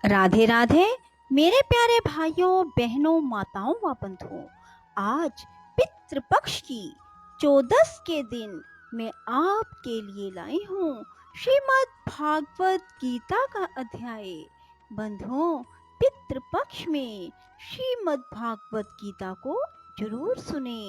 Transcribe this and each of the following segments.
राधे राधे मेरे प्यारे भाइयों बहनों माताओं व बंधुओं। आज पितृपक्ष की चौदस के दिन मैं आपके लिए लाई हूँ श्रीमद् भागवत गीता का अध्याय। बंधुओं, पितृपक्ष में श्रीमद् भागवत गीता को जरूर सुने।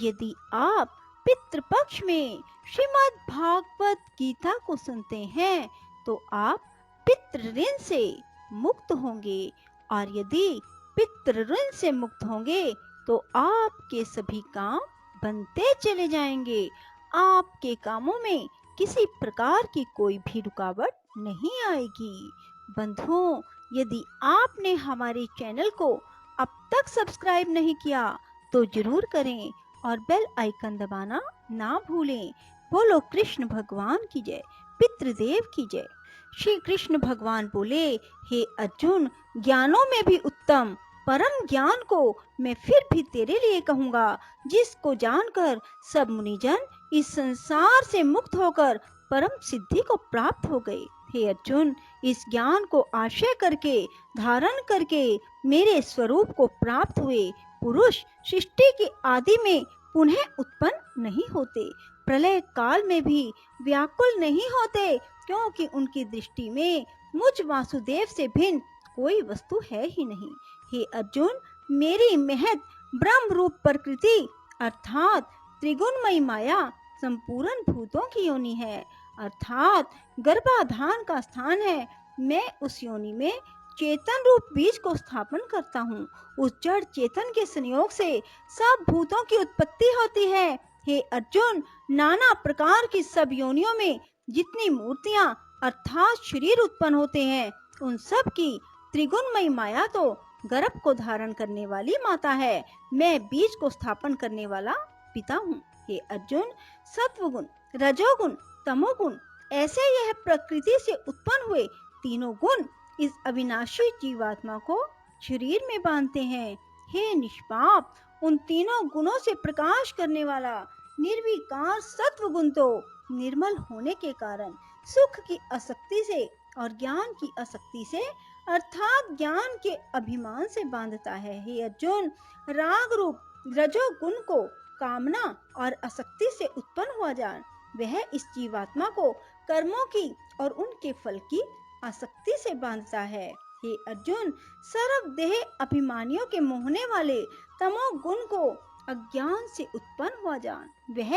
यदि आप पितृपक्ष में श्रीमद् भागवत गीता को सुनते हैं तो आप पितृ ऋण से मुक्त होंगे, और यदि पितृ ऋण से मुक्त होंगे तो आपके सभी काम बनते चले जाएंगे। आपके कामों में किसी प्रकार की कोई भी रुकावट नहीं आएगी। बंधुओं, यदि आपने हमारे चैनल को अब तक सब्सक्राइब नहीं किया तो जरूर करें और बेल आइकन दबाना ना भूलें। बोलो कृष्ण भगवान की जय, पितृदेव की जय। श्री कृष्ण भगवान बोले, हे अर्जुन, ज्ञानों में भी उत्तम परम ज्ञान को मैं फिर भी तेरे लिए कहूँगा, जिसको जानकर सब मुनिजन इस संसार से मुक्त होकर परम सिद्धि को प्राप्त हो गए। हे अर्जुन, इस ज्ञान को आश्रय करके धारण करके मेरे स्वरूप को प्राप्त हुए पुरुष सृष्टि की आदि में पुनः उत्पन्न नहीं होते, प्रलय काल में भी व्याकुल नहीं होते, क्योंकि उनकी दृष्टि में मुझ वासुदेव से भिन्न कोई वस्तु है ही नहीं। हे अर्जुन, मेरी महत ब्रह्म रूप प्रकृति अर्थात त्रिगुणमयी माया संपूर्ण भूतों की योनि है, अर्थात गर्भाधान का स्थान है। मैं उस योनि में चेतन रूप बीज को स्थापन करता हूँ। उस जड़ चेतन के संयोग से सब भूतों की उत्पत्ति होती है। हे अर्जुन, नाना प्रकार की सब योनियों में जितनी मूर्तियां अर्थात शरीर उत्पन्न होते हैं, उन सब की त्रिगुणमयी माया तो गर्भ को धारण करने वाली माता है। मैं बीज को स्थापन करने वाला पिता हूँ। हे अर्जुन, सत्वगुण, रजोगुण, तमोगुण ऐसे यह प्रकृति से उत्पन्न हुए तीनों गुण इस अविनाशी जीवात्मा को शरीर में बांधते हैं। हे निष्पाप, उन तीनों गुणों से प्रकाश करने वाला निर्विकार सत्वगुण तो निर्मल होने के कारण सुख की आसक्ति से और ज्ञान की आसक्ति से अर्थात ज्ञान के अभिमान से बांधता है। हे अर्जुन, राग रूप रजोगुण को कामना और आसक्ति से उत्पन्न हुआ जान वह इस जीवात्मा को कर्मों की और उनके फल की आसक्ति से बांधता है। हे अर्जुन, सर्व देह अभिमानियों के मोहने वाले तमोगुण को अज्ञान से उत्पन्न हुआ जान वह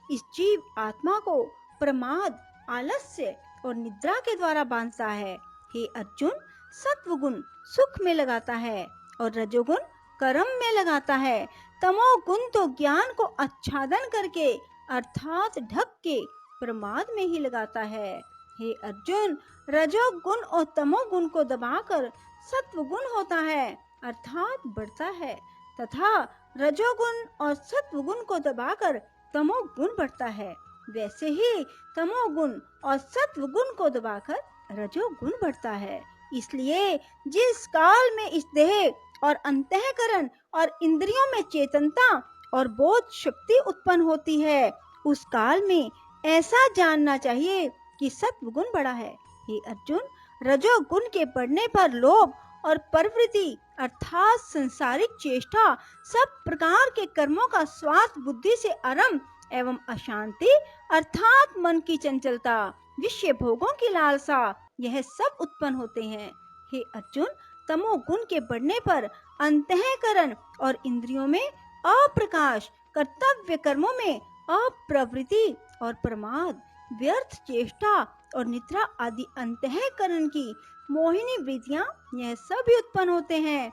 इस जीव आत्मा को प्रमाद, आलस्य और निद्रा के द्वारा बांधता है। हे अर्जुन, सत्वगुण सुख में लगाता है और रजोगुण कर्म में लगाता है। तमोगुण तो ज्ञान को आच्छादन करके अर्थात ढक के प्रमाद में ही लगाता है। हे अर्जुन, रजोगुण और तमोगुण को दबाकर सत्वगुण होता है अर्थात बढ़ता है, तथा रजोगुण और सत्वगुण को दबाकर तमोगुण बढ़ता है। वैसे ही तमोगुण और सत्वगुण को दबाकर रजोगुण बढ़ता है। इसलिए जिस काल में इस देह और अंतःकरण और इंद्रियों में चेतनता और बोध शक्ति उत्पन्न होती है, उस काल में ऐसा जानना चाहिए कि सत्वगुण बढ़ा है। हे अर्जुन, रजोगुण के बढ़ने पर लोभ और प्रवृत्ति अर्थात संसारिक चेष्टा, सब प्रकार के कर्मों का स्वार्थ बुद्धि से आरंभ एवं अशांति अर्थात मन की चंचलता, विषय भोगों की लालसा, यह सब उत्पन्न होते हैं। हे अर्जुन, तमोगुण के बढ़ने पर अंतःकरण और इंद्रियों में अप्रकाश, कर्तव्य कर्मों में अप्रवृत्ति और प्रमाद, व्यर्थ चेष्टा और निद्रा आदि अंतःकरण की मोहिनी वृत्तियां यह सब उत्पन्न होते हैं।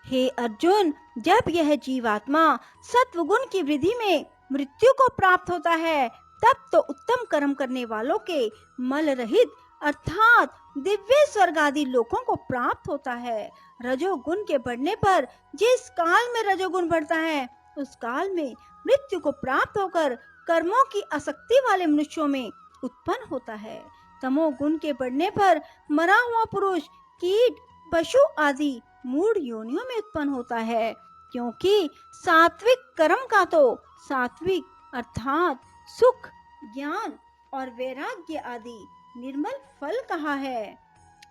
हे अर्जुन, जब यह जीवात्मा सत्वगुण की वृद्धि में मृत्यु को प्राप्त होता है, तब तो उत्तम कर्म करने वालों के मल रहित अर्थात दिव्य स्वर्ग आदि लोकों को प्राप्त होता है। रजोगुण के बढ़ने पर जिस काल में रजोगुण बढ़ता है, उस काल में मृत्यु को प्राप्त होकर कर्मों की आसक्ति वाले मनुष्यों में उत्पन्न होता है। तमोगुण के बढ़ने पर मरा हुआ पुरुष कीट, पशु आदि मूढ़ योनियों में उत्पन्न होता है, क्योंकि सात्विक कर्म का तो सात्विक अर्थात सुख, ज्ञान और वैराग्य आदि निर्मल फल कहा है।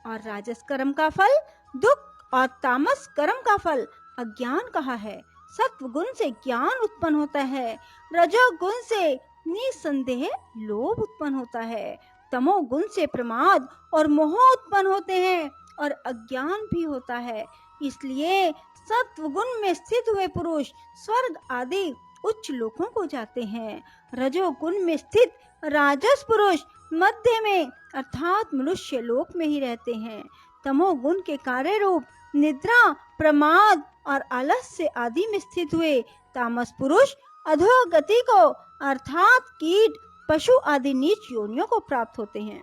और राजस कर्म का फल दुख और तामस कर्म का फल अज्ञान कहा है। सत्व गुण से ज्ञान उत्पन्न होता है, रजोगुण से निसंदेह लोभ उत्पन्न होता है, तमोगुण से प्रमाद और मोह उत्पन्न होते हैं और अज्ञान भी होता है। इसलिए सत्व गुण में स्थित हुए पुरुष स्वर्ग आदि उच्च लोकों को जाते हैं। रजोगुण में स्थित राजस पुरुष मध्य में अर्थात मनुष्य लोक में ही रहते हैं। तमोगुण के कार्य रूप निद्रा, प्रमाद और आलस्य आदि में स्थित हुए तामस पुरुष अधोगति को अर्थात कीट, पशु आदि नीच योनियों को प्राप्त होते हैं।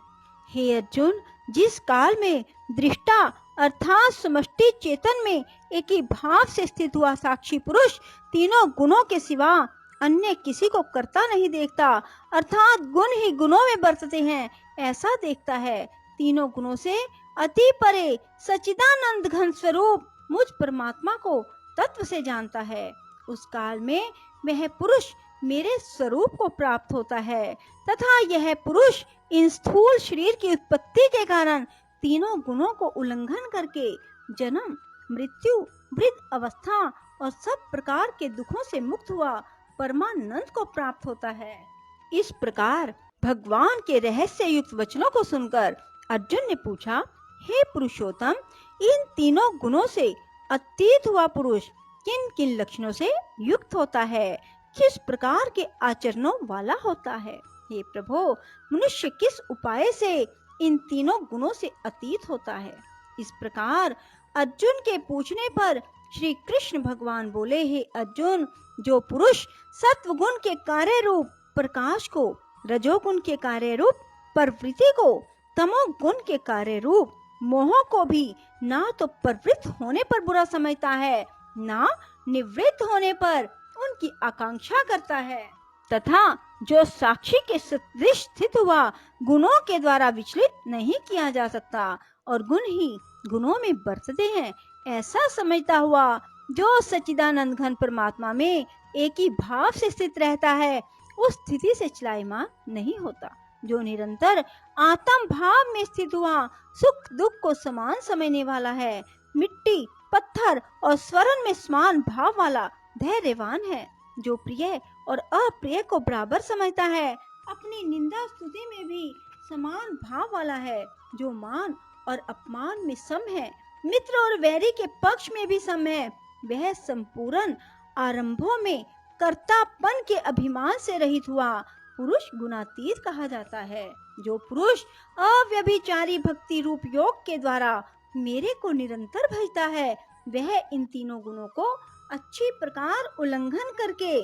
हे अर्जुन, जिस काल में दृष्टा अर्थात समष्टि चेतन में एक ही भाव से स्थित हुआ साक्षी पुरुष तीनों गुणों के सिवा अन्य किसी को करता नहीं देखता, अर्थात गुण ही गुणों में बरतते हैं, ऐसा देखता है। तीनों गुणों से अति परे सच्चिदानंद घन स्वरूप मुझ परमात्मा को तत्व से जानता है। उस काल में वह पुरुष मेरे स्वरूप को प्राप्त होता है तथा यह पुरुष इन स्थूल शरीर की उत्पत्ति के कारण तीनों गुणों को उल्लंघन करके जन्म, मृत्यु, वृद्ध अवस्था और सब प्रकार के दुखों से मुक्त हुआ परमानंद को प्राप्त होता है। इस प्रकार भगवान के रहस्य युक्त वचनों को सुनकर अर्जुन ने पूछा, हे पुरुषोत्तम, इन तीनों गुणों से अतीत हुआ पुरुष किन किन लक्षणों से युक्त होता है, किस प्रकार के आचरणों वाला होता है? हे प्रभु, मनुष्य किस उपाय से इन तीनों गुणों से अतीत होता है? इस प्रकार अर्जुन के पूछने पर श्री कृष्ण भगवान बोले, हे अर्जुन, जो पुरुष सत्व गुण के कार्य रूप प्रकाश को, रजोगुण के कार्य रूप प्रवृत्ति को, तमोगुण के कार्य रूप मोह को भी ना तो प्रवृत्त होने पर बुरा समझता है, ना निवृत्त होने पर उनकी आकांक्षा करता है, तथा जो साक्षी के सदृश स्थित हुआ गुणों के द्वारा विचलित नहीं किया जा सकता और गुण ही गुणों में बरतते हैं, ऐसा समझता हुआ जो सच्चिदानंद घन परमात्मा में एक ही भाव से स्थित रहता है, उस स्थिति से चलायमान नहीं होता। जो निरंतर आत्म भाव में स्थित हुआ सुख दुख को समान समझने वाला है, मिट्टी, पत्थर और स्वर्ण में समान भाव वाला धैर्यवान है, जो प्रिय और अप्रिय को बराबर समझता है, अपनी निंदा स्तुति में भी समान भाव वाला है, जो मान और अपमान में सम है, मित्र और वैरी के पक्ष में भी सम है, वह संपूर्ण आरंभों में कर्तापन के अभिमान से रहित हुआ पुरुष गुणातीत कहा जाता है। जो पुरुष अव्यभिचारी भक्ति रूप योग के द्वारा मेरे को निरंतर भजता है, वह इन तीनों गुणों को अच्छी प्रकार उल्लंघन करके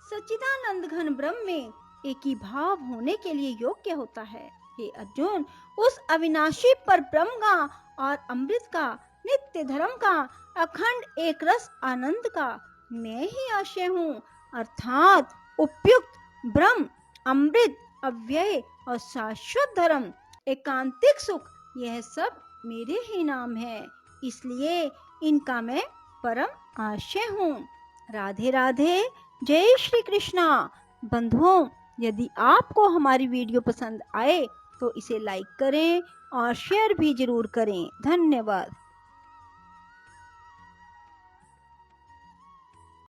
सच्चिदानंद घन ब्रह्म में एक ही भाव होने के लिए योग्य होता है। हे अर्जुन, उस अविनाशी पर ब्रह्म का और अमृत का, नित्य धर्म का, अखंड एक रस आनंद का मैं ही आशय हूँ, अर्थात उपयुक्त ब्रह्म, अमृत, अव्यय और शाश्वत धर्म, एकांतिक सुख, यह सब मेरे ही नाम है, इसलिए इनका मैं परम आशय हूँ। राधे राधे, जय श्री कृष्णा। बंधुओं, यदि आपको हमारी वीडियो पसंद आए तो इसे लाइक करें और शेयर भी जरूर करें। धन्यवाद।